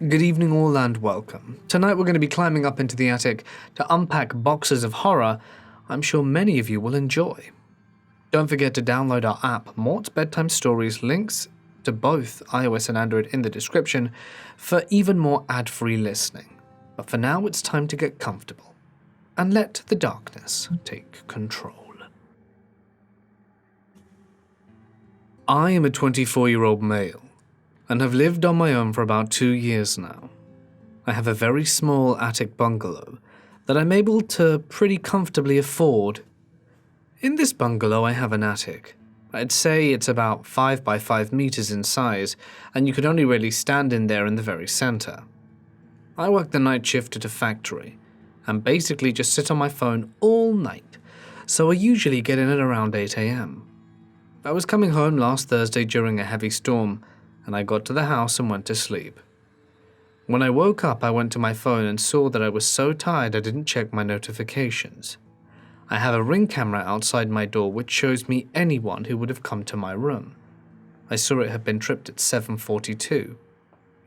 Good evening all and welcome. Tonight we're going to be climbing up into the attic to unpack boxes of horror I'm sure many of you will enjoy. Don't forget to download our app, Mort's Bedtime Stories, links to both iOS and Android in the description for even more ad-free listening. But for now it's time to get comfortable and let the darkness take control. I am a 24-year-old male and have lived on my own for about 2 years now. I have a very small attic bungalow that I'm able to pretty comfortably afford. In this bungalow I have an attic. I'd say it's about 5 by 5 meters in size, and you could only really stand in there in the very center. I work the night shift at a factory, and basically just sit on my phone all night, so I usually get in at around 8 AM. I was coming home last Thursday during a heavy storm, and I got to the house and went to sleep. When I woke up, I went to my phone and saw that I was so tired I didn't check my notifications. I have a Ring camera outside my door which shows me anyone who would have come to my room. I saw it had been tripped at 7:42.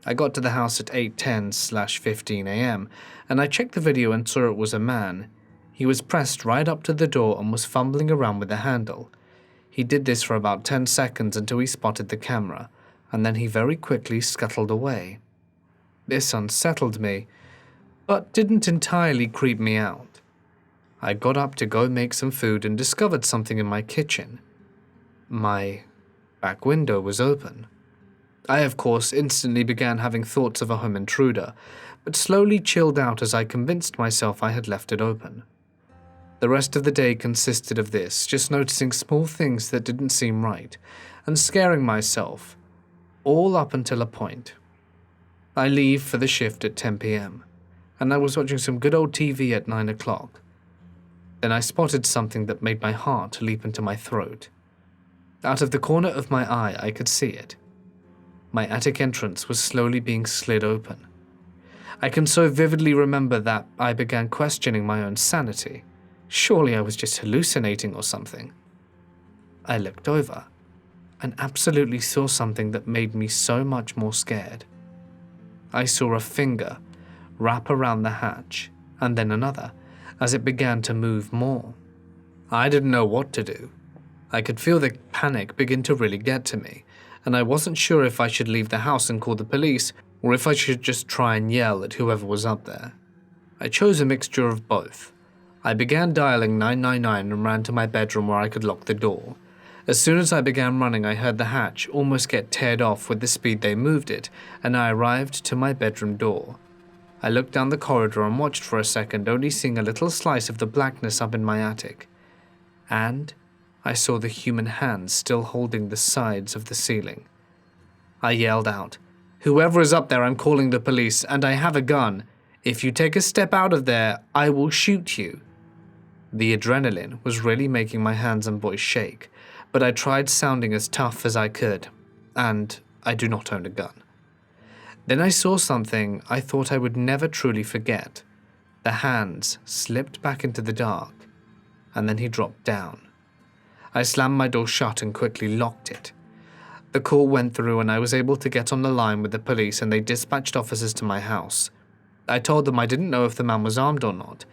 I got to the house at 8:10/15 AM, and I checked the video and saw it was a man. He was pressed right up to the door and was fumbling around with the handle. He did this for about 10 seconds until he spotted the camera, and then he very quickly scuttled away. This unsettled me, but didn't entirely creep me out. I got up to go make some food and discovered something in my kitchen. My back window was open. I, of course, instantly began having thoughts of a home intruder, but slowly chilled out as I convinced myself I had left it open. The rest of the day consisted of this, just noticing small things that didn't seem right, and scaring myself, all up until a point. I leave for the shift at 10 PM, and I was watching some good old TV at 9 o'clock. Then I spotted something that made my heart leap into my throat. Out of the corner of my eye, I could see it. My attic entrance was slowly being slid open. I can so vividly remember that I began questioning my own sanity. Surely I was just hallucinating or something. I looked over and absolutely saw something that made me so much more scared. I saw a finger wrap around the hatch, and then another, as it began to move more. I didn't know what to do. I could feel the panic begin to really get to me, and I wasn't sure if I should leave the house and call the police, or if I should just try and yell at whoever was up there. I chose a mixture of both. I began dialing 999 and ran to my bedroom where I could lock the door. As soon as I began running, I heard the hatch almost get teared off with the speed they moved it, and I arrived to my bedroom door. I looked down the corridor and watched for a second, only seeing a little slice of the blackness up in my attic. And I saw the human hands still holding the sides of the ceiling. I yelled out, "Whoever is up there, I'm calling the police, and I have a gun. If you take a step out of there, I will shoot you." The adrenaline was really making my hands and voice shake, but I tried sounding as tough as I could, and I do not own a gun. Then I saw something I thought I would never truly forget. The hands slipped back into the dark, and then he dropped down. I slammed my door shut and quickly locked it. The call went through and I was able to get on the line with the police, and they dispatched officers to my house. I told them I didn't know if the man was armed or not,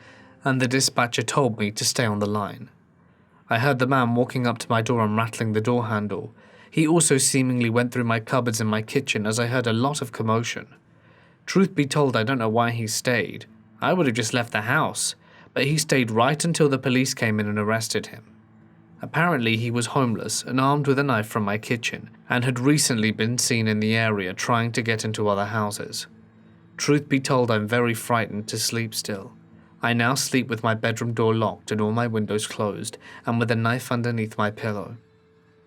and the dispatcher told me to stay on the line. I heard the man walking up to my door and rattling the door handle. He also seemingly went through my cupboards in my kitchen, as I heard a lot of commotion. Truth be told, I don't know why he stayed. I would have just left the house, but he stayed right until the police came in and arrested him. Apparently he was homeless and armed with a knife from my kitchen, and had recently been seen in the area trying to get into other houses. Truth be told, I'm very frightened to sleep still. I now sleep with my bedroom door locked and all my windows closed, and with a knife underneath my pillow.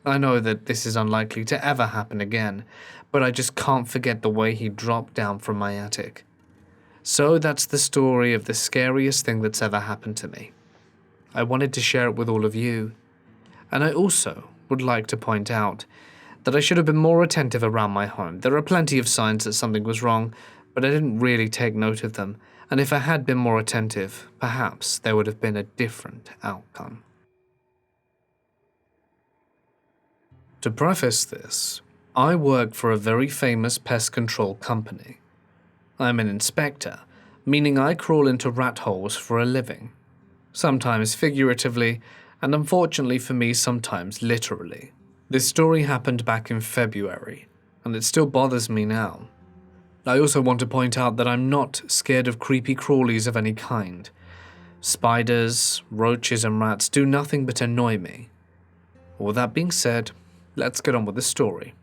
I know that this is unlikely to ever happen again, but I just can't forget the way he dropped down from my attic. So that's the story of the scariest thing that's ever happened to me. I wanted to share it with all of you, and I also would like to point out that I should have been more attentive around my home. There are plenty of signs that something was wrong, but I didn't really take note of them, and if I had been more attentive, perhaps there would have been a different outcome. To preface this, I work for a very famous pest control company. I'm an inspector, meaning I crawl into rat holes for a living. Sometimes figuratively, and unfortunately for me, sometimes literally. This story happened back in February, and it still bothers me now. I also want to point out that I'm not scared of creepy crawlies of any kind. Spiders, roaches, and rats do nothing but annoy me. All that being said, let's get on with the story.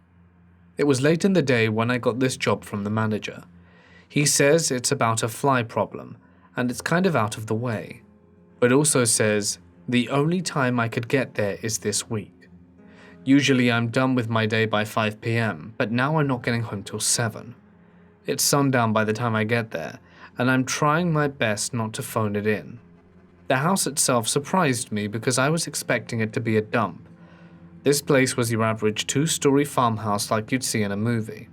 It was late in the day when I got this job from the manager. He says it's about a fly problem, and it's kind of out of the way, but also says the only time I could get there is this week. Usually I'm done with my day by 5 p.m, but now I'm not getting home till 7. It's sundown by the time I get there, and I'm trying my best not to phone it in. The house itself surprised me because I was expecting it to be a dump. This place was your average 2-story farmhouse like you'd see in a movie.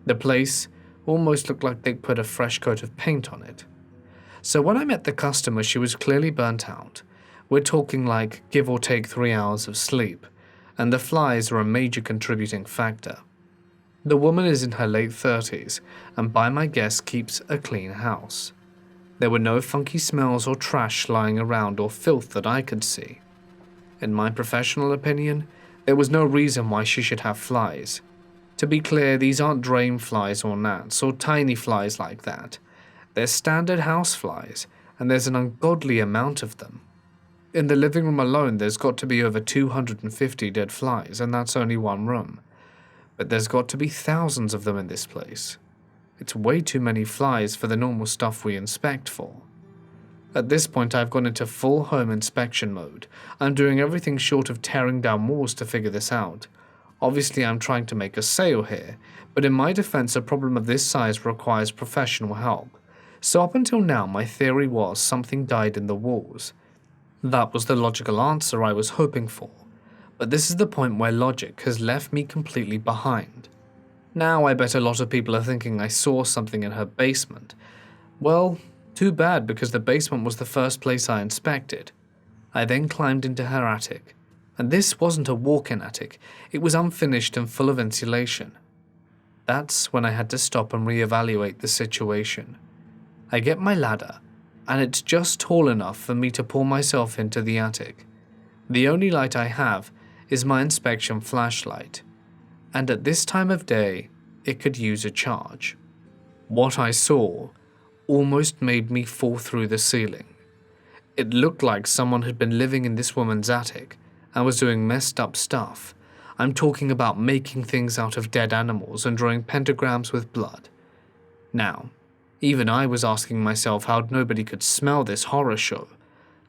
The place almost looked like they'd put a fresh coat of paint on it. So when I met the customer, she was clearly burnt out. We're talking like give or take 3 hours of sleep, and the flies are a major contributing factor. The woman is in her late 30s, and by my guess keeps a clean house. There were no funky smells or trash lying around or filth that I could see. In my professional opinion, there was no reason why she should have flies. To be clear, these aren't drain flies or gnats or tiny flies like that. They're standard house flies, and there's an ungodly amount of them. In the living room alone, there's got to be over 250 dead flies, and that's only one room. But there's got to be thousands of them in this place. It's way too many flies for the normal stuff we inspect for. At this point, I've gone into full home inspection mode. I'm doing everything short of tearing down walls to figure this out. Obviously, I'm trying to make a sale here, but in my defense, a problem of this size requires professional help. So up until now, my theory was something died in the walls. That was the logical answer I was hoping for. But this is the point where logic has left me completely behind. Now I bet a lot of people are thinking I saw something in her basement. Well, too bad, because the basement was the first place I inspected. I then climbed into her attic. And this wasn't a walk-in attic, it was unfinished and full of insulation. That's when I had to stop and reevaluate the situation. I get my ladder, and it's just tall enough for me to pull myself into the attic. The only light I have is my inspection flashlight, and at this time of day, it could use a charge. What I saw almost made me fall through the ceiling. It looked like someone had been living in this woman's attic and was doing messed up stuff. I'm talking about making things out of dead animals and drawing pentagrams with blood. Now, even I was asking myself how nobody could smell this horror show.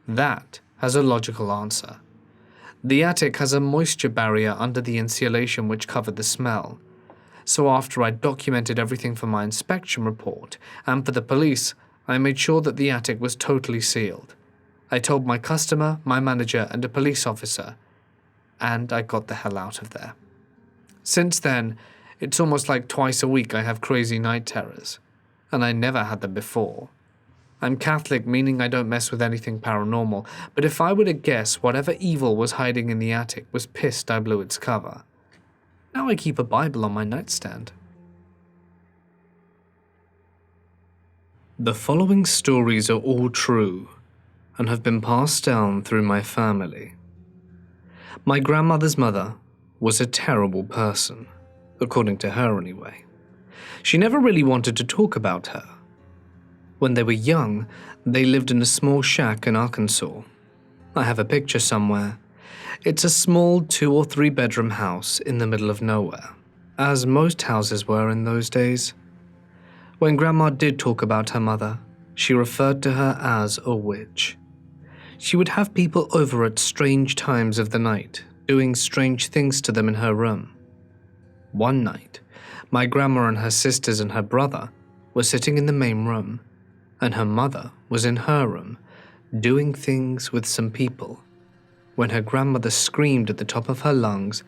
That has a logical answer. The attic has a moisture barrier under the insulation which covered the smell. So after I documented everything for my inspection report and for the police, I made sure that the attic was totally sealed. I told my customer, my manager, and a police officer, and I got the hell out of there. Since then, it's almost like twice a week I have crazy night terrors, and I never had them before. I'm Catholic, meaning I don't mess with anything paranormal, but if I were to guess, whatever evil was hiding in the attic was pissed I blew its cover. Now I keep a Bible on my nightstand. The following stories are all true and have been passed down through my family. My grandmother's mother was a terrible person, according to her anyway. She never really wanted to talk about her. When they were young, they lived in a small shack in Arkansas. I have a picture somewhere. It's a small 2 or 3 bedroom house in the middle of nowhere, as most houses were in those days. When Grandma did talk about her mother, she referred to her as a witch. She would have people over at strange times of the night, doing strange things to them in her room. One night, my grandma and her sisters and her brother were sitting in the main room, and her mother was in her room, doing things with some people, when her grandmother screamed at the top of her lungs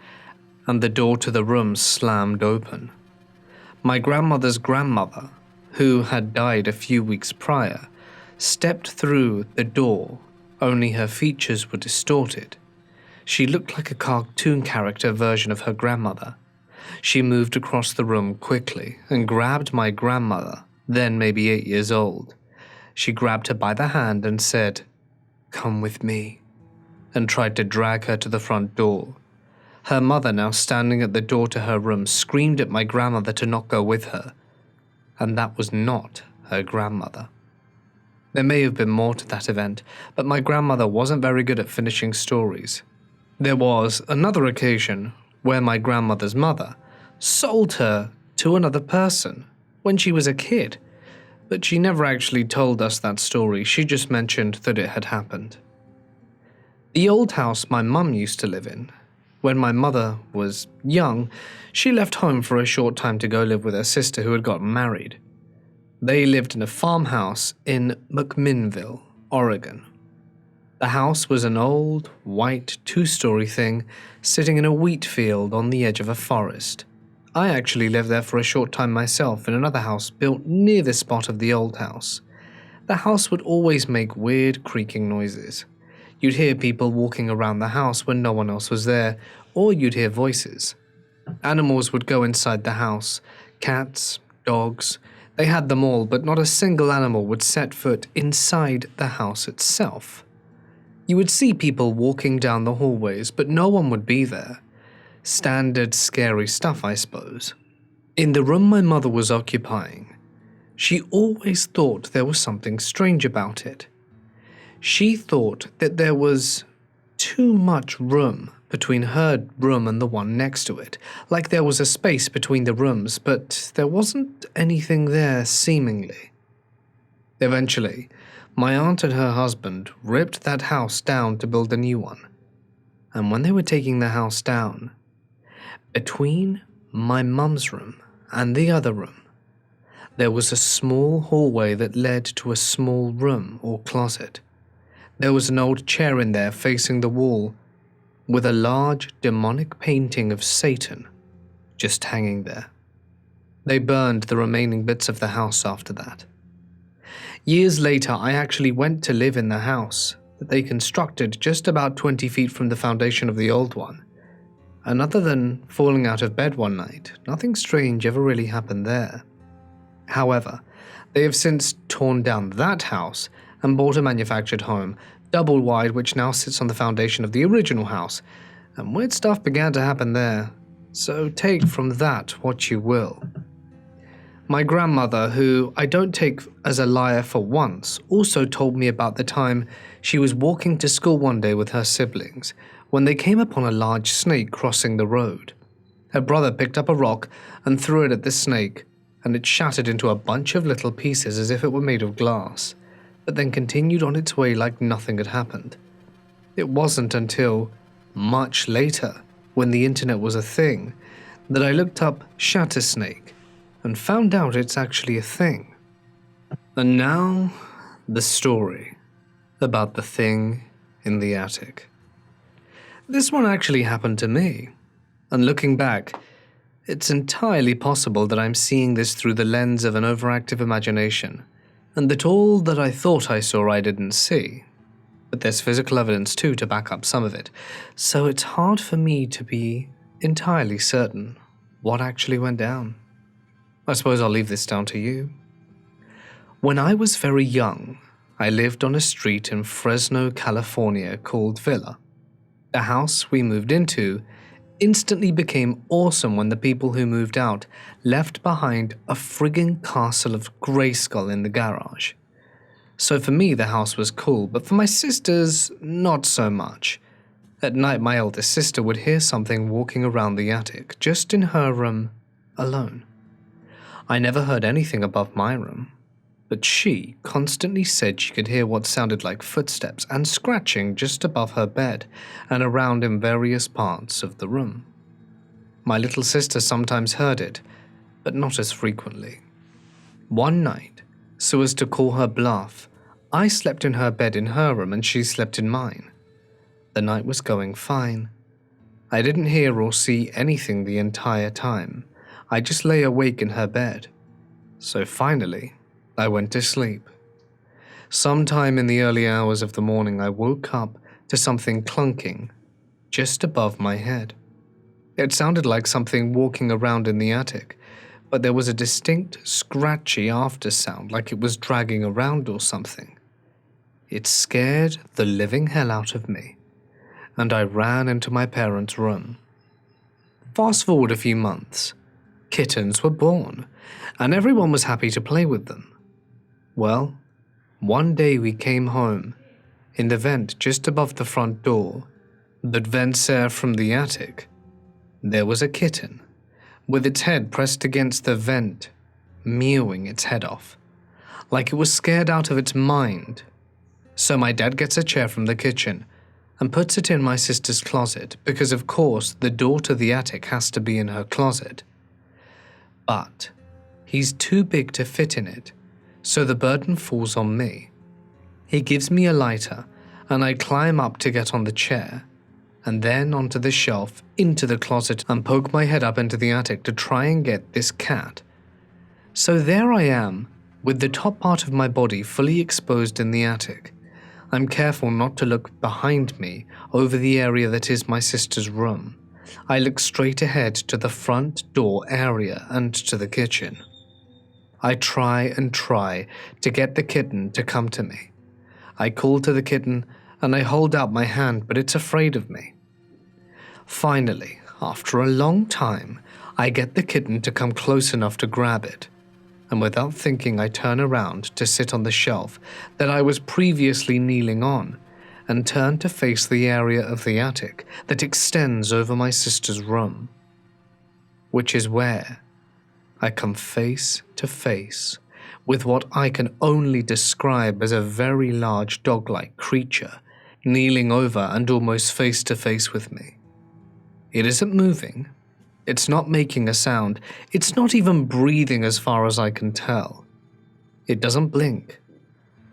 and the door to the room slammed open. My grandmother's grandmother, who had died a few weeks prior, stepped through the door, only her features were distorted. She looked like a cartoon character version of her grandmother. She moved across the room quickly and grabbed my grandmother then maybe 8 years old. She grabbed her by the hand and said, "Come with me," and tried to drag her to the front door. Her mother, now standing at the door to her room, screamed at my grandmother to not go with her, and that was not her grandmother. There may have been more to that event, but my grandmother wasn't very good at finishing stories. There was another occasion where my grandmother's mother sold her to another person when she was a kid, but she never actually told us that story. She just mentioned that it had happened. The old house my mum used to live in, when my mother was young, she left home for a short time to go live with her sister who had gotten married. They lived in a farmhouse in McMinnville, Oregon. The house was an old, white, 2-story thing sitting in a wheat field on the edge of a forest. I actually lived there for a short time myself in another house built near the spot of the old house. The house would always make weird creaking noises. You'd hear people walking around the house when no one else was there, or you'd hear voices. Animals would go inside the house. Cats, dogs, they had them all, but not a single animal would set foot inside the house itself. You would see people walking down the hallways, but no one would be there. Standard scary stuff, I suppose. In the room my mother was occupying, she always thought there was something strange about it. She thought that there was too much room between her room and the one next to it, like there was a space between the rooms, but there wasn't anything there seemingly. Eventually, my aunt and her husband ripped that house down to build a new one, and when they were taking the house down, between my mum's room and the other room, there was a small hallway that led to a small room or closet. There was an old chair in there facing the wall, with a large demonic painting of Satan just hanging there. They burned the remaining bits of the house after that. Years later, I actually went to live in the house that they constructed just about 20 feet from the foundation of the old one. And other than falling out of bed one night, nothing strange ever really happened there. However, they have since torn down that house and bought a manufactured home, double wide, which now sits on the foundation of the original house, and weird stuff began to happen there, so take from that what you will. My grandmother, who I don't take as a liar for once, also told me about the time she was walking to school one day with her siblings when they came upon a large snake crossing the road. Her brother picked up a rock and threw it at the snake, and it shattered into a bunch of little pieces as if it were made of glass, but then continued on its way like nothing had happened. It wasn't until much later, when the internet was a thing, that I looked up shatter snake and found out it's actually a thing. And now, the story about the thing in the attic. This one actually happened to me, and looking back, it's entirely possible that I'm seeing this through the lens of an overactive imagination, and that all that I thought I saw I didn't see. But there's physical evidence too to back up some of it, so it's hard for me to be entirely certain what actually went down. I suppose I'll leave this down to you. When I was very young, I lived on a street in Fresno, California called Villa. The house we moved into instantly became awesome when the people who moved out left behind a frigging castle of Grayskull in the garage. So for me, the house was cool, but for my sisters, not so much. At night, my eldest sister would hear something walking around the attic, just in her room, alone. I never heard anything above my room, but she constantly said she could hear what sounded like footsteps and scratching just above her bed and around in various parts of the room. My little sister sometimes heard it, but not as frequently. One night, so as to call her bluff, I slept in her bed in her room and she slept in mine. The night was going fine. I didn't hear or see anything the entire time. I just lay awake in her bed. So finally, I went to sleep. Sometime in the early hours of the morning, I woke up to something clunking just above my head. It sounded like something walking around in the attic, but there was a distinct scratchy after sound like it was dragging around or something. It scared the living hell out of me, and I ran into my parents' room. Fast forward a few months, kittens were born, and everyone was happy to play with them. Well, one day we came home. In the vent just above the front door, that vents air from the attic, there was a kitten, with its head pressed against the vent, mewing its head off, like it was scared out of its mind. So my dad gets a chair from the kitchen and puts it in my sister's closet because of course the door to the attic has to be in her closet. But he's too big to fit in it, so the burden falls on me. He gives me a lighter and I climb up to get on the chair, and then onto the shelf, into the closet, and poke my head up into the attic to try and get this cat. So there I am, with the top part of my body fully exposed in the attic. I'm careful not to look behind me over the area that is my sister's room. I look straight ahead to the front door area and to the kitchen. I try and try to get the kitten to come to me. I call to the kitten and I hold out my hand, but it's afraid of me. Finally, after a long time, I get the kitten to come close enough to grab it, and without thinking I turn around to sit on the shelf that I was previously kneeling on, and turn to face the area of the attic that extends over my sister's room, which is where I come face to face with what I can only describe as a very large dog-like creature kneeling over and almost face to face with me. It isn't moving, it's not making a sound, it's not even breathing as far as I can tell. It doesn't blink,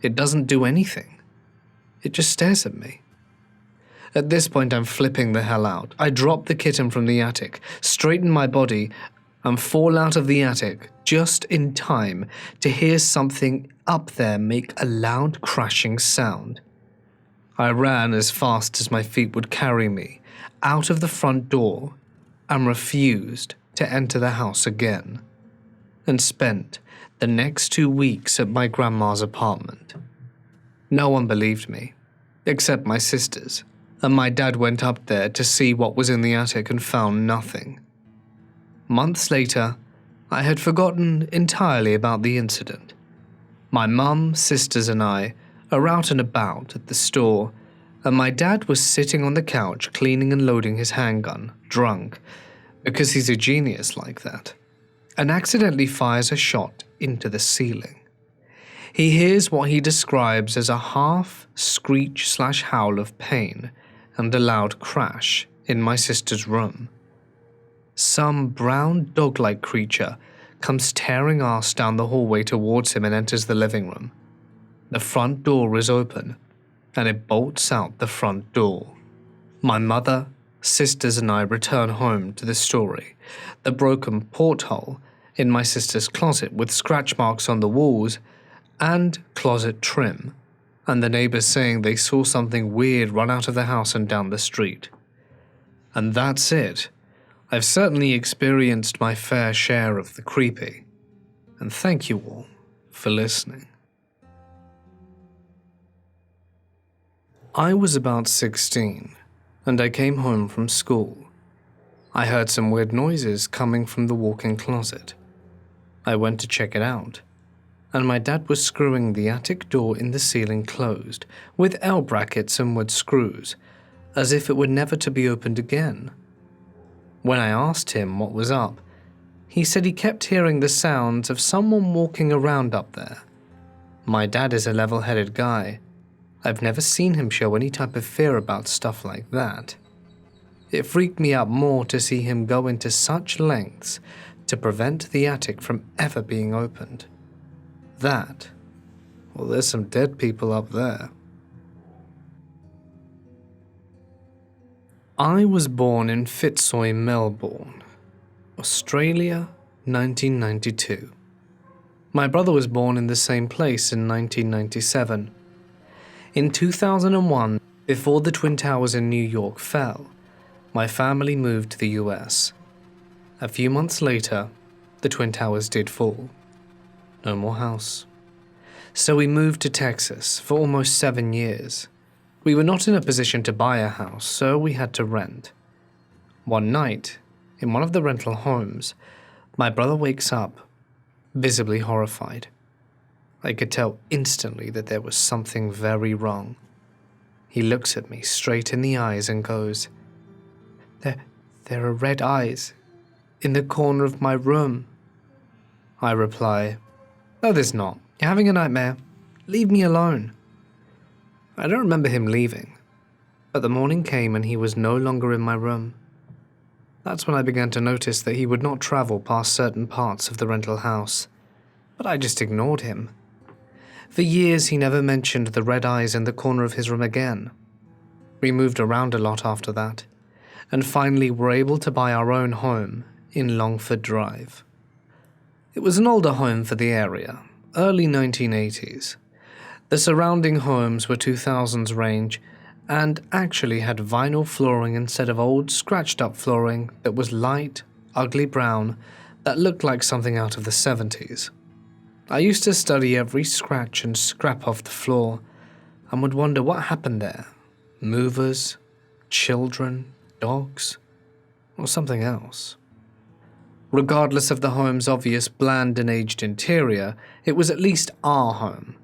it doesn't do anything, it just stares at me. At this point I'm flipping the hell out. I drop the kitten from the attic, straighten my body, and fall out of the attic just in time to hear something up there make a loud crashing sound. I ran as fast as my feet would carry me out of the front door and refused to enter the house again, and spent the next 2 weeks at my grandma's apartment. No one believed me, except my sisters, and my dad went up there to see what was in the attic and found nothing. Months later, I had forgotten entirely about the incident. My mum, sisters, and I are out and about at the store, and my dad was sitting on the couch cleaning and loading his handgun, drunk, because he's a genius like that, and accidentally fires a shot into the ceiling. He hears what he describes as a half screech/howl of pain and a loud crash in my sister's room. Some brown dog-like creature comes tearing ass down the hallway towards him and enters the living room. The front door is open, and it bolts out the front door. My mother, sisters, and I return home to the story, the broken porthole in my sister's closet with scratch marks on the walls and closet trim, and the neighbors saying they saw something weird run out of the house and down the street. And that's it. I've certainly experienced my fair share of the creepy, and thank you all for listening. I was about 16, and I came home from school. I heard some weird noises coming from the walk-in closet. I went to check it out, and my dad was screwing the attic door in the ceiling closed with L brackets and wood screws, as if it were never to be opened again. When I asked him what was up, he said he kept hearing the sounds of someone walking around up there. My dad is a level-headed guy. I've never seen him show any type of fear about stuff like that. It freaked me out more to see him go into such lengths to prevent the attic from ever being opened. That, well, there's some dead people up there. I was born in Fitzroy, Melbourne, Australia, 1992. My brother was born in the same place in 1997. In 2001, before the Twin Towers in New York fell, my family moved to the US. A few months later, The Twin Towers did fall. No more house. So we moved to Texas for almost 7 years. We were not in a position to buy a house, so we had to rent. One night, in one of the rental homes, my brother wakes up, visibly horrified. I could tell instantly that there was something very wrong. He looks at me straight in the eyes and goes, There are red eyes in the corner of my room. I reply, No, there's not. You're having a nightmare. Leave me alone. I don't remember him leaving, but the morning came and he was no longer in my room. That's when I began to notice that he would not travel past certain parts of the rental house, but I just ignored him. For years, he never mentioned the red eyes in the corner of his room again. We moved around a lot after that, and finally were able to buy our own home in Longford Drive. It was an older home for the area, early 1980s. The surrounding homes were 2000s range and actually had vinyl flooring instead of old scratched-up flooring that was light, ugly brown that looked like something out of the 70s. I used to study every scratch and scrap off the floor and would wonder what happened there. Movers, children, dogs, or something else. Regardless of the home's obvious bland and aged interior, it was at least our home.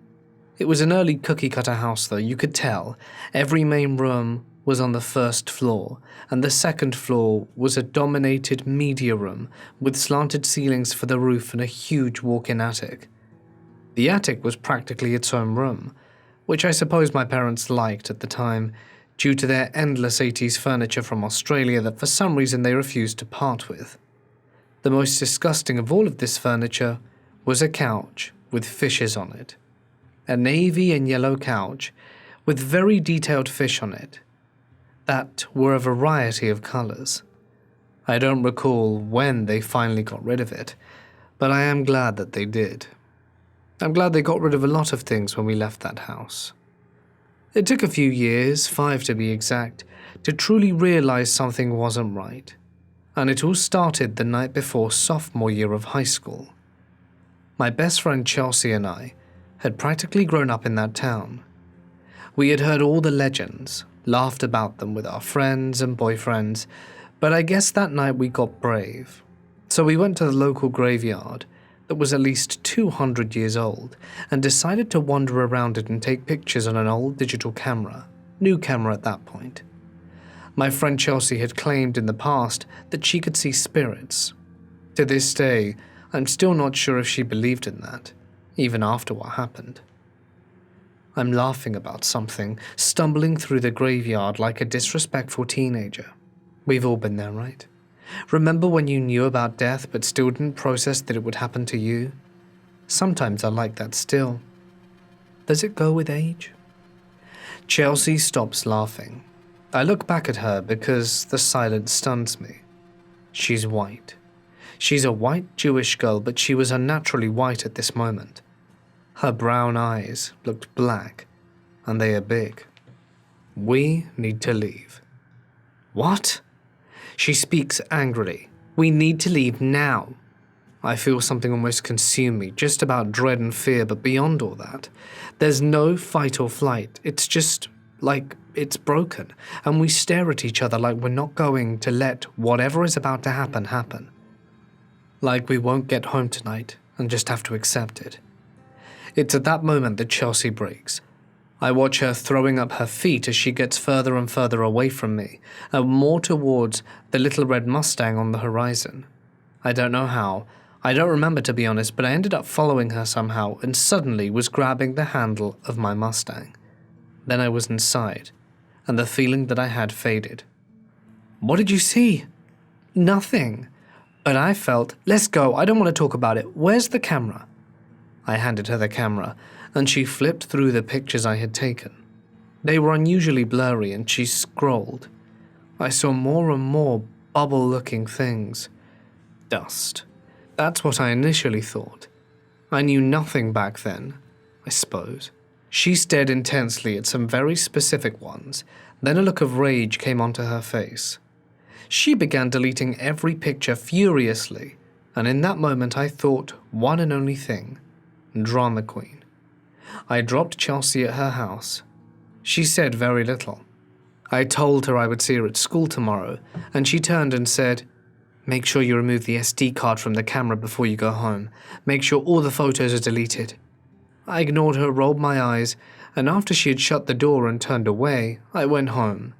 It was an early cookie-cutter house though, you could tell. Every main room was on the first floor, and the second floor was a dominated media room with slanted ceilings for the roof and a huge walk-in attic. The attic was practically its own room, which I suppose my parents liked at the time, due to their endless 80s furniture from Australia that for some reason they refused to part with. The most disgusting of all of this furniture was a couch with fishes on it. A navy and yellow couch with very detailed fish on it that were a variety of colors. I don't recall when they finally got rid of it, but I am glad that they did. I'm glad they got rid of a lot of things when we left that house. It took a few years, 5 to be exact, to truly realize something wasn't right. And it all started the night before sophomore year of high school. My best friend Chelsea and I had practically grown up in that town. We had heard all the legends, laughed about them with our friends and boyfriends, but I guess that night we got brave. So we went to the local graveyard that was at least 200 years old and decided to wander around it and take pictures on an old digital camera, new camera at that point. My friend Chelsea had claimed in the past that she could see spirits. To this day, I'm still not sure if she believed in that, even after what happened. I'm laughing about something, stumbling through the graveyard like a disrespectful teenager. We've all been there, right? Remember when you knew about death but still didn't process that it would happen to you? Sometimes I like that still. Does it go with age? Chelsea stops laughing. I look back at her because the silence stuns me. She's white. She's a white Jewish girl, but she was unnaturally white at this moment. Her brown eyes looked black, and they are big. We need to leave. What? She speaks angrily. We need to leave now. I feel something almost consume me, just about dread and fear, but beyond all that, there's no fight or flight. It's just like it's broken, and we stare at each other like we're not going to let whatever is about to happen happen. Like we won't get home tonight and just have to accept it. It's at that moment that Chelsea breaks. I watch her throwing up her feet as she gets further and further away from me, and more towards the little red Mustang on the horizon. I don't know how. I don't remember, to be honest, but I ended up following her somehow and suddenly was grabbing the handle of my Mustang. Then I was inside, and the feeling that I had faded. What did you see? Nothing. But I felt, let's go, I don't want to talk about it. Where's the camera? I handed her the camera, and she flipped through the pictures I had taken. They were unusually blurry, and she scrolled. I saw more and more bubble-looking things. Dust. That's what I initially thought. I knew nothing back then, I suppose. She stared intensely at some very specific ones, then a look of rage came onto her face. She began deleting every picture furiously. and in that moment I thought one and only thing: drama queen. I dropped Chelsea at her house. She said very little. I told her I would see her at school tomorrow, and she turned and said, "Make sure you remove the SD card from the camera before you go home. Make sure all the photos are deleted." I ignored her, rolled my eyes, and after she had shut the door and turned away, I went home,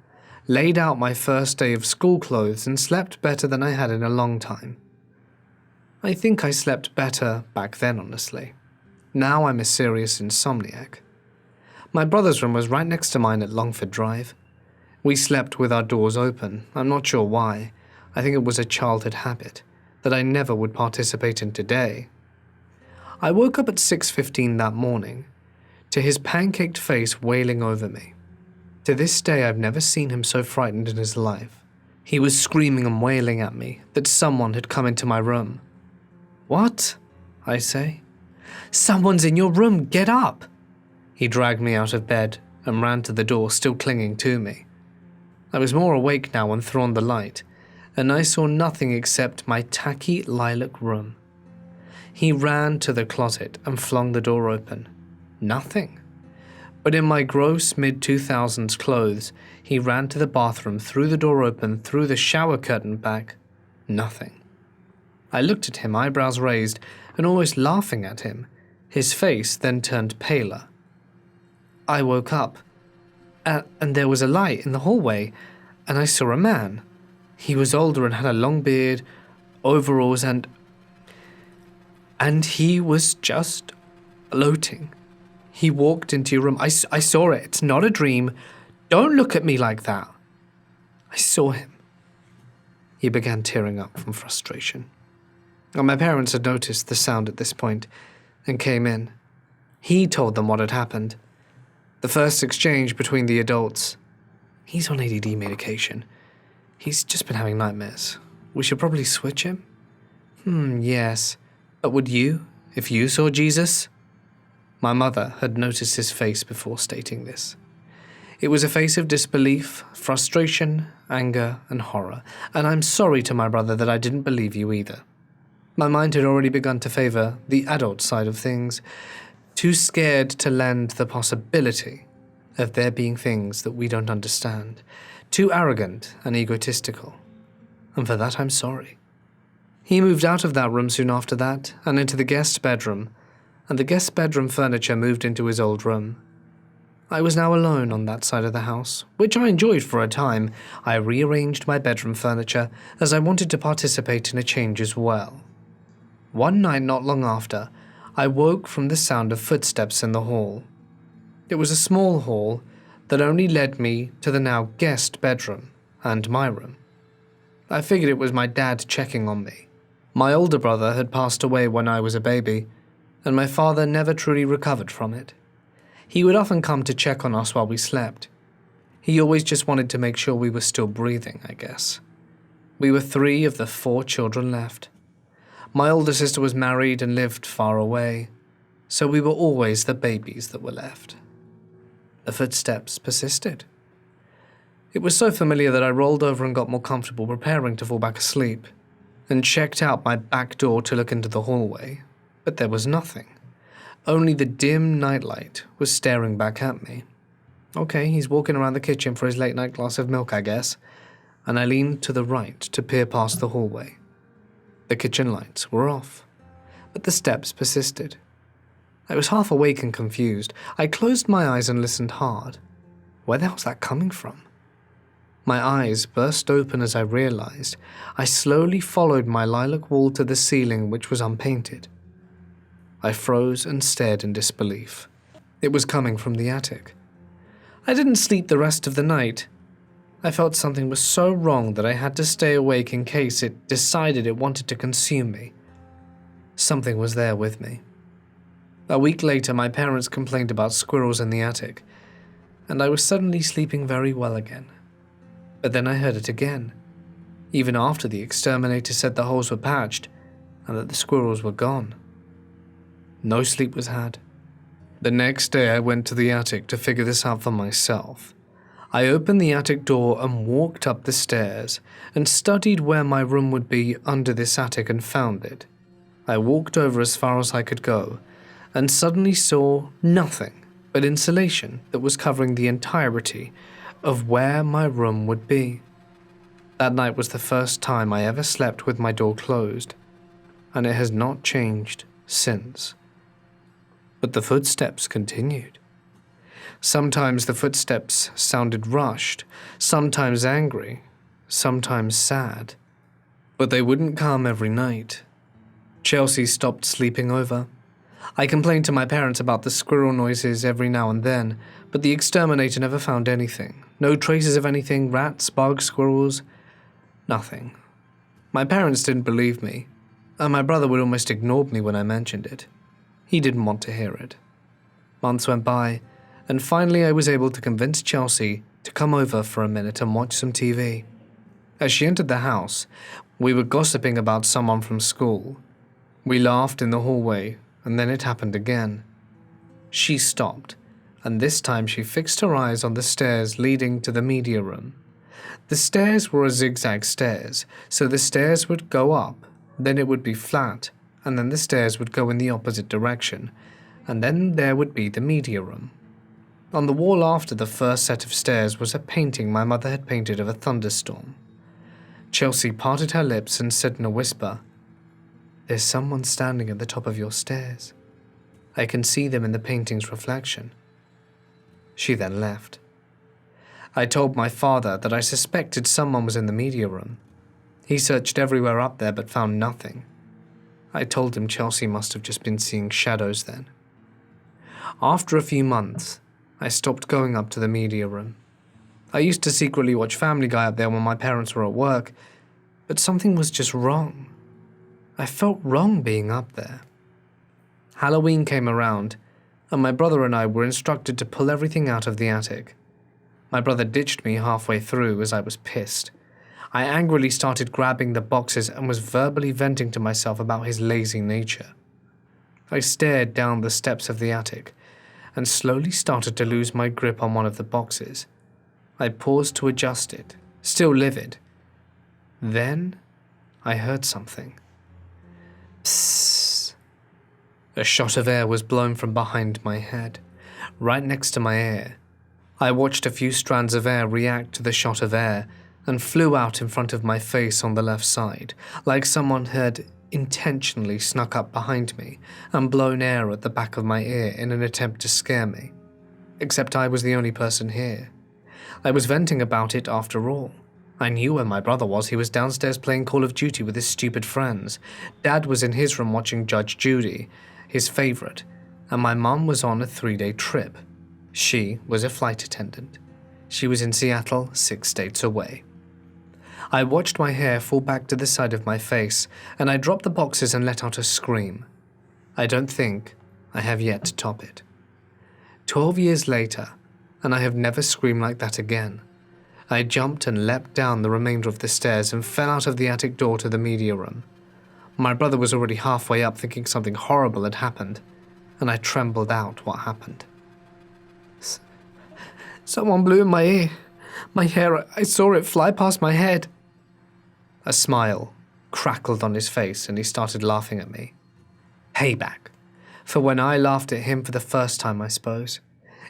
laid out my first day of school clothes, and slept better than I had in a long time. I think I slept better back then, honestly. Now I'm a serious insomniac. My brother's room was right next to mine at Longford Drive. We slept with our doors open. I'm not sure why. I think it was a childhood habit that I never would participate in today. I woke up at 6:15 that morning, to his pancaked face wailing over me. To this day, I've never seen him so frightened in his life. He was screaming and wailing at me that someone had come into my room. "What?" I say. "Someone's in your room, get up!" He dragged me out of bed and ran to the door, still clinging to me. I was more awake now and threw on the light, and I saw nothing except my tacky lilac room. He ran to the closet and flung the door open. Nothing. But in my gross mid-2000s clothes, he ran to the bathroom, threw the door open, threw the shower curtain back. Nothing. I looked at him, eyebrows raised, and almost laughing at him. His face then turned paler. I woke up, and there was a light in the hallway, and I saw a man. He was older and had a long beard, overalls, and he was just floating. He walked into your room. I saw it. It's not a dream. Don't look at me like that. I saw him. He began tearing up from frustration. And my parents had noticed the sound at this point and came in. He told them what had happened. The first exchange between the adults. "He's on ADD medication. He's just been having nightmares. We should probably switch him?" Yes. But would you, if you saw Jesus?" My mother had noticed his face before stating this. It was a face of disbelief, frustration, anger, and horror, and I'm sorry to my brother that I didn't believe you either. My mind had already begun to favor the adult side of things, too scared to lend the possibility of there being things that we don't understand, too arrogant and egotistical. And for that I'm sorry. He moved out of that room soon after that, and into the guest bedroom, and the guest bedroom furniture moved into his old room. I was now alone on that side of the house, which I enjoyed for a time. I rearranged my bedroom furniture, as I wanted to participate in a change as well. One night not long after, I woke from the sound of footsteps in the hall. It was a small hall that only led me to the now guest bedroom and my room. I figured it was my dad checking on me. My older brother had passed away when I was a baby, and my father never truly recovered from it. He would often come to check on us while we slept. He always just wanted to make sure we were still breathing, I guess. We were 3 of the 4 children left. My older sister was married and lived far away, so we were always the babies that were left. The footsteps persisted. It was so familiar that I rolled over and got more comfortable, preparing to fall back asleep, and checked out my back door to look into the hallway, but there was nothing. Only the dim nightlight was staring back at me. Okay, he's walking around the kitchen for his late-night glass of milk, I guess, and I leaned to the right to peer past the hallway. The kitchen lights were off, but the steps persisted. I was half awake and confused. I closed my eyes and listened hard. Where the hell was that coming from? My eyes burst open as I realized. I slowly followed my lilac wall to the ceiling, which was unpainted. I froze and stared in disbelief. It was coming from the attic. I didn't sleep the rest of the night. I felt something was so wrong that I had to stay awake in case it decided it wanted to consume me. Something was there with me. A week later, my parents complained about squirrels in the attic, and I was suddenly sleeping very well again. But then I heard it again, even after the exterminator said the holes were patched and that the squirrels were gone. No sleep was had. The next day I went to the attic to figure this out for myself. I opened the attic door and walked up the stairs and studied where my room would be under this attic and found it. I walked over as far as I could go and suddenly saw nothing but insulation that was covering the entirety of where my room would be. That night was the first time I ever slept with my door closed, and it has not changed since. But the footsteps continued. Sometimes the footsteps sounded rushed, sometimes angry, sometimes sad, but they wouldn't come every night. Chelsea stopped sleeping over. I complained to my parents about the squirrel noises every now and then, but the exterminator never found anything. No traces of anything, rats, bugs, squirrels, nothing. My parents didn't believe me, and my brother would almost ignore me when I mentioned it. He didn't want to hear it. Months went by, and finally I was able to convince Chelsea to come over for a minute and watch some TV. As she entered the house, we were gossiping about someone from school. We laughed in the hallway, and then it happened again. She stopped, and this time she fixed her eyes on the stairs leading to the media room. The stairs were a zigzag stairs, so the stairs would go up, then it would be flat, and then the stairs would go in the opposite direction, and then there would be the media room. On the wall after the first set of stairs was a painting my mother had painted of a thunderstorm. Chelsea parted her lips and said in a whisper, "There's someone standing at the top of your stairs. I can see them in the painting's reflection." She then left. I told my father that I suspected someone was in the media room. He searched everywhere up there but found nothing. I told him Chelsea must have just been seeing shadows then. After a few months, I stopped going up to the media room. I used to secretly watch Family Guy up there when my parents were at work, but something was just wrong. I felt wrong being up there. Halloween came around, and my brother and I were instructed to pull everything out of the attic. My brother ditched me halfway through as I was pissed. I angrily started grabbing the boxes and was verbally venting to myself about his lazy nature. I stared down the steps of the attic and slowly started to lose my grip on one of the boxes. I paused to adjust it, still livid. Then I heard something. Psst. A shot of air was blown from behind my head, right next to my ear. I watched a few strands of air react to the shot of air and flew out in front of my face on the left side, like someone had intentionally snuck up behind me and blown air at the back of my ear in an attempt to scare me. Except I was the only person here. I was venting about it after all. I knew where my brother was. He was downstairs playing Call of Duty with his stupid friends. Dad was in his room watching Judge Judy, his favorite, and my mum was on a 3-day trip. She was a flight attendant. She was in Seattle, 6 states away. I watched my hair fall back to the side of my face, and I dropped the boxes and let out a scream. I don't think I have yet to top it. 12 years later, and I have never screamed like that again. I jumped and leapt down the remainder of the stairs and fell out of the attic door to the media room. My brother was already halfway up thinking something horrible had happened, and I trembled out what happened. Someone blew in my ear. My hair, I saw it fly past my head. A smile crackled on his face and he started laughing at me. Payback. For when I laughed at him for the first time, I suppose.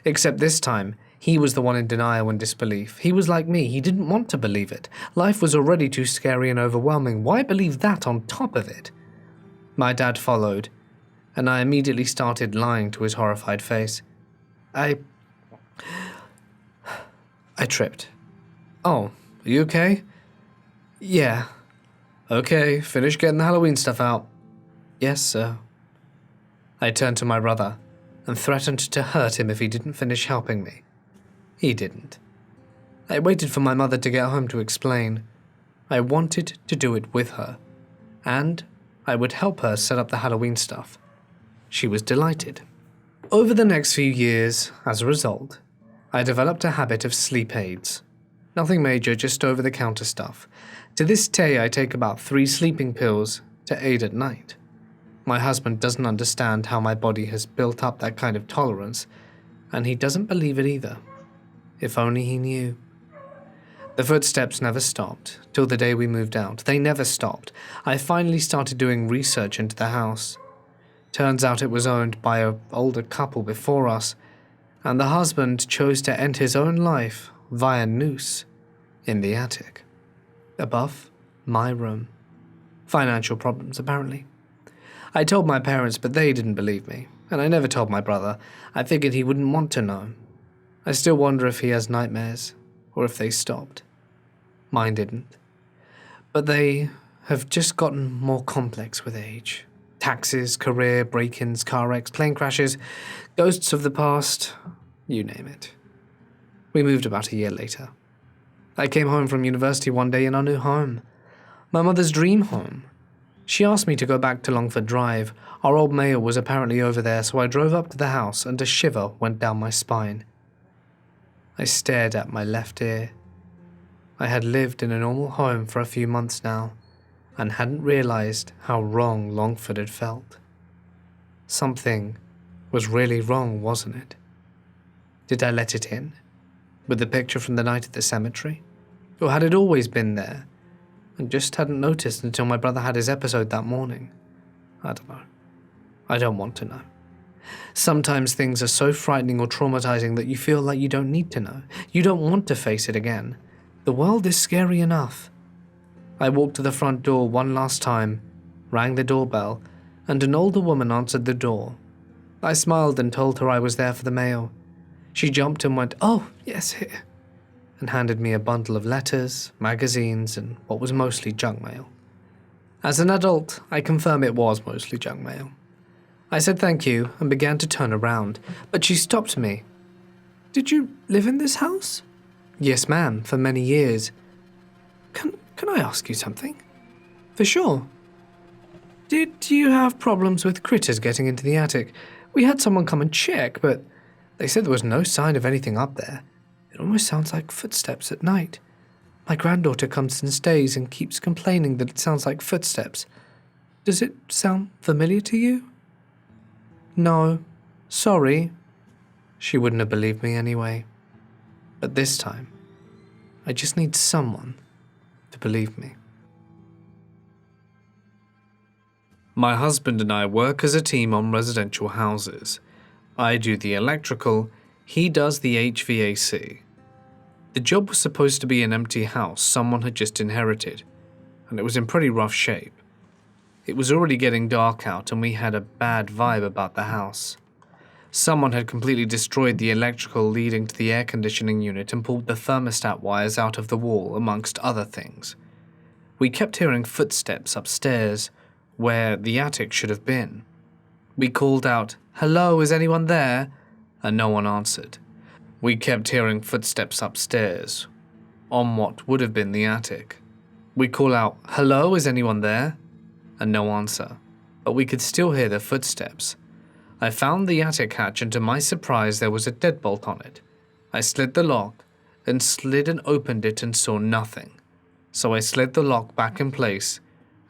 Except this time, he was the one in denial and disbelief. He was like me. He didn't want to believe it. Life was already too scary and overwhelming. Why believe that on top of it? My dad followed, and I immediately started lying to his horrified face. I tripped. Oh, are you okay? Yeah. Okay, finish getting the Halloween stuff out. Yes, sir. I turned to my brother and threatened to hurt him if he didn't finish helping me. He didn't. I waited for my mother to get home to explain. I wanted to do it with her, and I would help her set up the Halloween stuff. She was delighted. Over the next few years, as a result, I developed a habit of sleep aids. Nothing major, just over-the-counter stuff. To this day, I take about 3 sleeping pills to aid at night. My husband doesn't understand how my body has built up that kind of tolerance, and he doesn't believe it either. If only he knew. The footsteps never stopped, till the day we moved out. They never stopped. I finally started doing research into the house. Turns out it was owned by an older couple before us, and the husband chose to end his own life via noose in the attic. Above my room. Financial problems, apparently. I told my parents, but they didn't believe me, and I never told my brother. I figured he wouldn't want to know. I still wonder if he has nightmares, or if they stopped. Mine didn't. But they have just gotten more complex with age. Taxes, career, break-ins, car wrecks, plane crashes, ghosts of the past, you name it. We moved about a year later. I came home from university one day in our new home. My mother's dream home. She asked me to go back to Longford Drive. Our old mail was apparently over there, so I drove up to the house and a shiver went down my spine. I stared at my left ear. I had lived in a normal home for a few months now, and hadn't realized how wrong Longford had felt. Something was really wrong, wasn't it? Did I let it in? With the picture from the night at the cemetery? Or had it always been there, and just hadn't noticed until my brother had his episode that morning? I don't know. I don't want to know. Sometimes things are so frightening or traumatizing that you feel like you don't need to know. You don't want to face it again. The world is scary enough. I walked to the front door one last time, rang the doorbell, and an older woman answered the door. I smiled and told her I was there for the mail. She jumped and went, "Oh, yes, here," and handed me a bundle of letters, magazines, and what was mostly junk mail. As an adult, I confirm it was mostly junk mail. I said thank you and began to turn around, but she stopped me. "Did you live in this house?" "Yes, ma'am, for many years." Can I ask you something?" "For sure." "Did you have problems with critters getting into the attic? We had someone come and check, but they said there was no sign of anything up there. It almost sounds like footsteps at night. My granddaughter comes and stays and keeps complaining that it sounds like footsteps. Does it sound familiar to you?" "No, sorry." She wouldn't have believed me anyway. But this time, I just need someone to believe me. My husband and I work as a team on residential houses. I do the electrical, he does the HVAC. The job was supposed to be an empty house someone had just inherited, and it was in pretty rough shape. It was already getting dark out and we had a bad vibe about the house. Someone had completely destroyed the electrical leading to the air conditioning unit and pulled the thermostat wires out of the wall, amongst other things. We kept hearing footsteps upstairs, where the attic should have been. We called out, "Hello, is anyone there?" and no one answered. We kept hearing footsteps upstairs, on what would have been the attic. We call out, "Hello, is anyone there?" and no answer, but we could still hear the footsteps. I found the attic hatch and to my surprise there was a deadbolt on it. I slid the lock, then slid and opened it and saw nothing. So I slid the lock back in place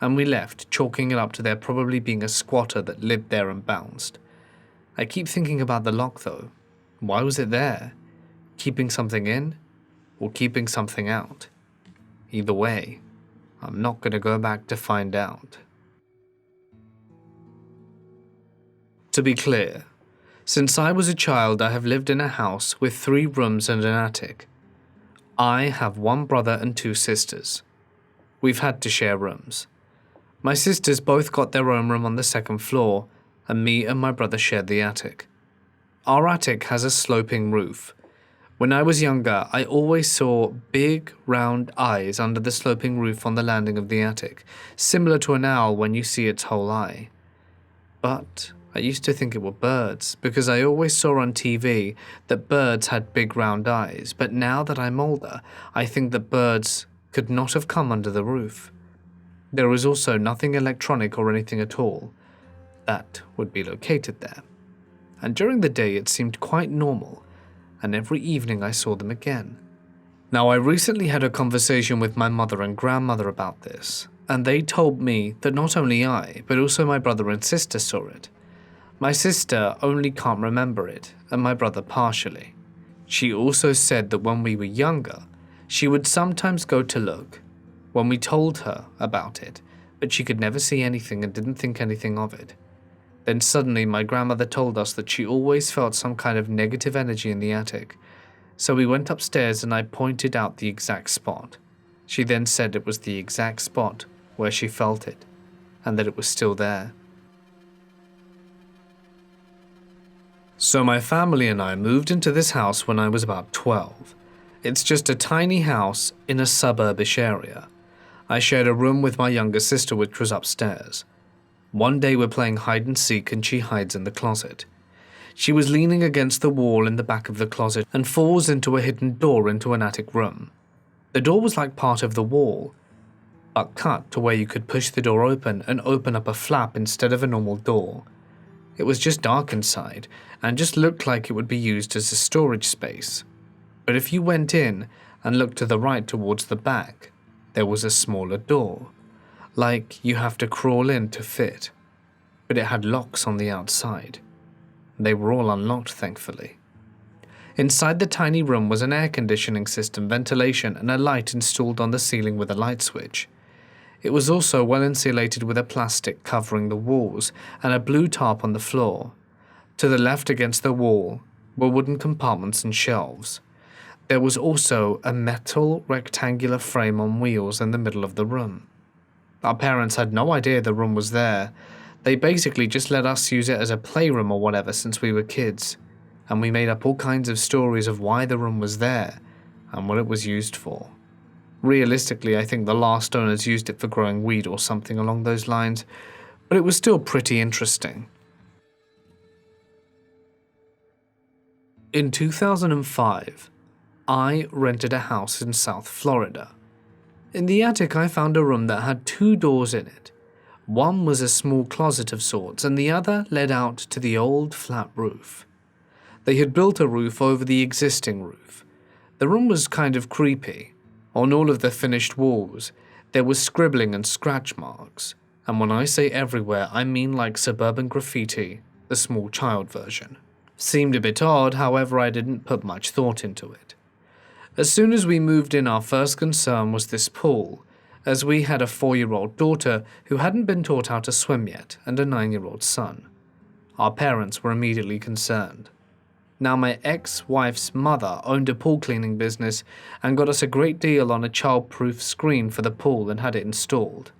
and we left, chalking it up to there probably being a squatter that lived there and bounced. I keep thinking about the lock though. Why was it there? Keeping something in or keeping something out? Either way, I'm not going to go back to find out. To be clear, since I was a child I have lived in a house with 3 rooms and an attic. I have 1 brother and 2 sisters. We've had to share rooms. My sisters both got their own room on the 2nd floor, and me and my brother shared the attic. Our attic has a sloping roof. When I was younger, I always saw big, round eyes under the sloping roof on the landing of the attic, similar to an owl when you see its whole eye. But I used to think it were birds, because I always saw on TV that birds had big round eyes, but now that I'm older, I think that birds could not have come under the roof. There is also nothing electronic or anything at all that would be located there. And during the day it seemed quite normal, and every evening I saw them again. Now I recently had a conversation with my mother and grandmother about this, and they told me that not only I, but also my brother and sister saw it. My sister only can't remember it, and my brother partially. She also said that when we were younger, she would sometimes go to look when we told her about it, but she could never see anything and didn't think anything of it. Then suddenly my grandmother told us that she always felt some kind of negative energy in the attic, so we went upstairs and I pointed out the exact spot. She then said it was the exact spot where she felt it, and that it was still there. So my family and I moved into this house when I was about 12. It's just a tiny house in a suburbish area. I shared a room with my younger sister, which was upstairs. One day we're playing hide and seek and she hides in the closet. She was leaning against the wall in the back of the closet and falls into a hidden door into an attic room. The door was like part of the wall, but cut to where you could push the door open and open up a flap instead of a normal door. It was just dark inside and just looked like it would be used as a storage space. But if you went in and looked to the right towards the back, there was a smaller door, like you have to crawl in to fit, but it had locks on the outside. They were all unlocked, thankfully. Inside the tiny room was an air conditioning system, ventilation, and a light installed on the ceiling with a light switch. It was also well insulated with a plastic covering the walls and a blue tarp on the floor. To the left against the wall were wooden compartments and shelves. There was also a metal rectangular frame on wheels in the middle of the room. Our parents had no idea the room was there. They basically just let us use it as a playroom or whatever since we were kids, and we made up all kinds of stories of why the room was there and what it was used for. Realistically, I think the last owners used it for growing weed or something along those lines, but it was still pretty interesting. In 2005, I rented a house in South Florida. In the attic, I found a room that had 2 doors in it. One was a small closet of sorts, and the other led out to the old flat roof. They had built a roof over the existing roof. The room was kind of creepy. On all of the finished walls, there was scribbling and scratch marks, and when I say everywhere, I mean like suburban graffiti, the small child version. Seemed a bit odd, however I didn't put much thought into it. As soon as we moved in, our first concern was this pool, as we had a 4-year-old daughter who hadn't been taught how to swim yet and a 9-year-old son. Our parents were immediately concerned. Now, my ex-wife's mother owned a pool cleaning business and got us a great deal on a child-proof screen for the pool and had it installed.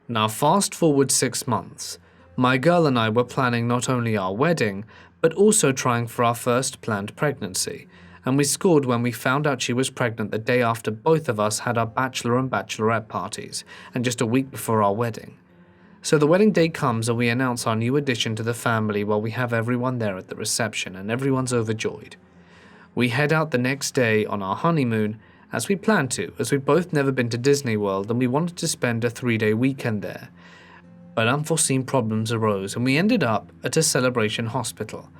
Now, fast forward 6 months, my girl and I were planning not only our wedding, but also trying for our first planned pregnancy, and we scored when we found out she was pregnant the day after both of us had our bachelor and bachelorette parties, and just a week before our wedding. So the wedding day comes and we announce our new addition to the family while we have everyone there at the reception and everyone's overjoyed. We head out the next day on our honeymoon, as we planned to, as we'd both never been to Disney World and we wanted to spend a 3-day weekend there. But unforeseen problems arose and we ended up at a celebration hospital.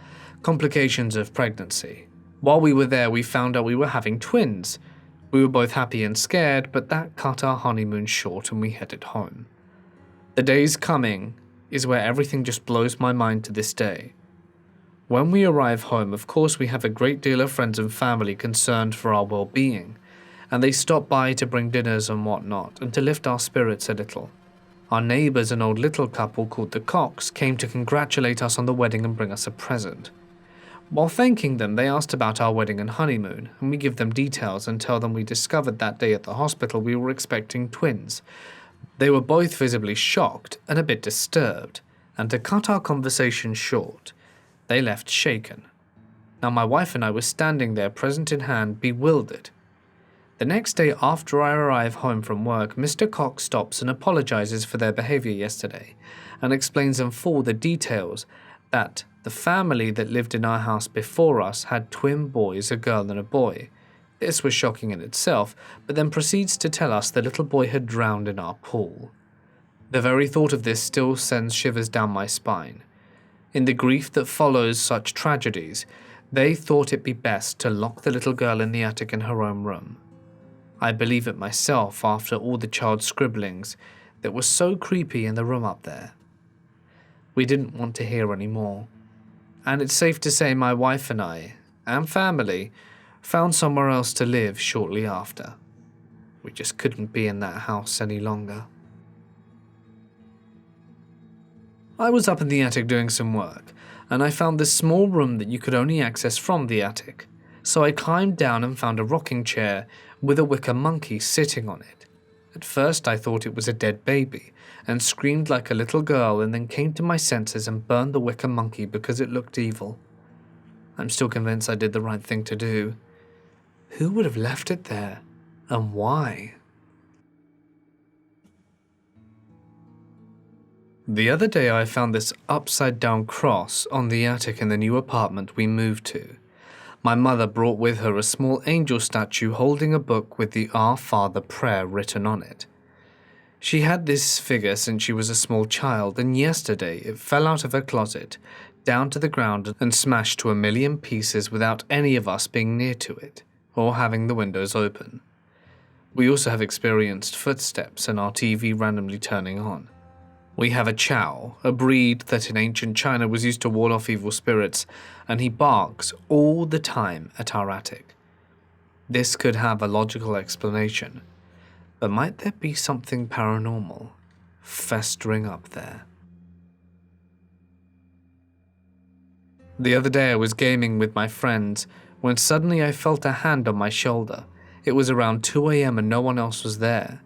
Complications of pregnancy. While we were there, we found out we were having twins. We were both happy and scared, but that cut our honeymoon short and we headed home. The days coming is where everything just blows my mind to this day. When we arrive home, of course we have a great deal of friends and family concerned for our well-being, and they stop by to bring dinners and whatnot, and to lift our spirits a little. Our neighbours, an old little couple called the Cox, came to congratulate us on the wedding and bring us a present. While thanking them, they asked about our wedding and honeymoon, and we give them details and tell them we discovered that day at the hospital we were expecting twins. They were both visibly shocked and a bit disturbed, and to cut our conversation short, they left shaken. Now my wife and I were standing there, present in hand, bewildered. The next day after I arrive home from work, Mr. Cox stops and apologizes for their behavior yesterday, and explains in full the details that the family that lived in our house before us had twin boys, a girl and a boy. This was shocking in itself, but then proceeds to tell us the little boy had drowned in our pool. The very thought of this still sends shivers down my spine. In the grief that follows such tragedies, they thought it be best to lock the little girl in the attic in her own room. I believe it myself after all the child scribblings that were so creepy in the room up there. We didn't want to hear any more. And it's safe to say my wife and I, and family, found somewhere else to live shortly after. We just couldn't be in that house any longer. I was up in the attic doing some work, and I found this small room that you could only access from the attic. So I climbed down and found a rocking chair with a wicker monkey sitting on it. At first I thought it was a dead baby, and screamed like a little girl, and then came to my senses and burned the wicker monkey because it looked evil. I'm still convinced I did the right thing to do. Who would have left it there, and why? The other day I found this upside-down cross on the attic in the new apartment we moved to. My mother brought with her a small angel statue holding a book with the Our Father prayer written on it. She had this figure since she was a small child, and yesterday it fell out of her closet, down to the ground and smashed to a million pieces without any of us being near to it, or having the windows open. We also have experienced footsteps and our TV randomly turning on. We have a chow, a breed that in ancient China was used to ward off evil spirits, and he barks all the time at our attic. This could have a logical explanation, but might there be something paranormal festering up there? The other day I was gaming with my friends when suddenly I felt a hand on my shoulder. It was around 2 a.m. and no one else was there.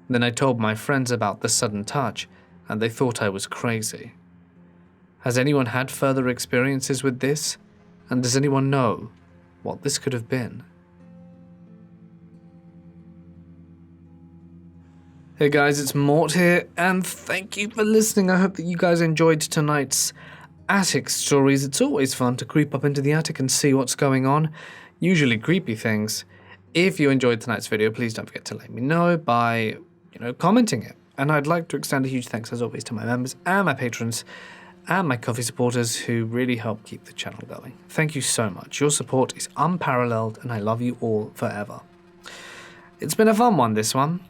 Then I told my friends about the sudden touch, and they thought I was crazy. Has anyone had further experiences with this? And does anyone know what this could have been? Hey guys, it's Mort here, and thank you for listening. I hope that you guys enjoyed tonight's attic stories. It's always fun to creep up into the attic and see what's going on, usually creepy things. If you enjoyed tonight's video, please don't forget to let me know by, commenting it. And I'd like to extend a huge thanks, as always, to my members and my patrons and my coffee supporters who really help keep the channel going. Thank you so much. Your support is unparalleled, and I love you all forever. It's been a fun one, this one.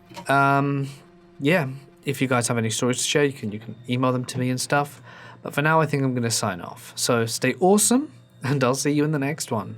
Yeah, if you guys have any stories to share, you can email them to me and stuff. But for now, I think I'm going to sign off. So stay awesome, and I'll see you in the next one.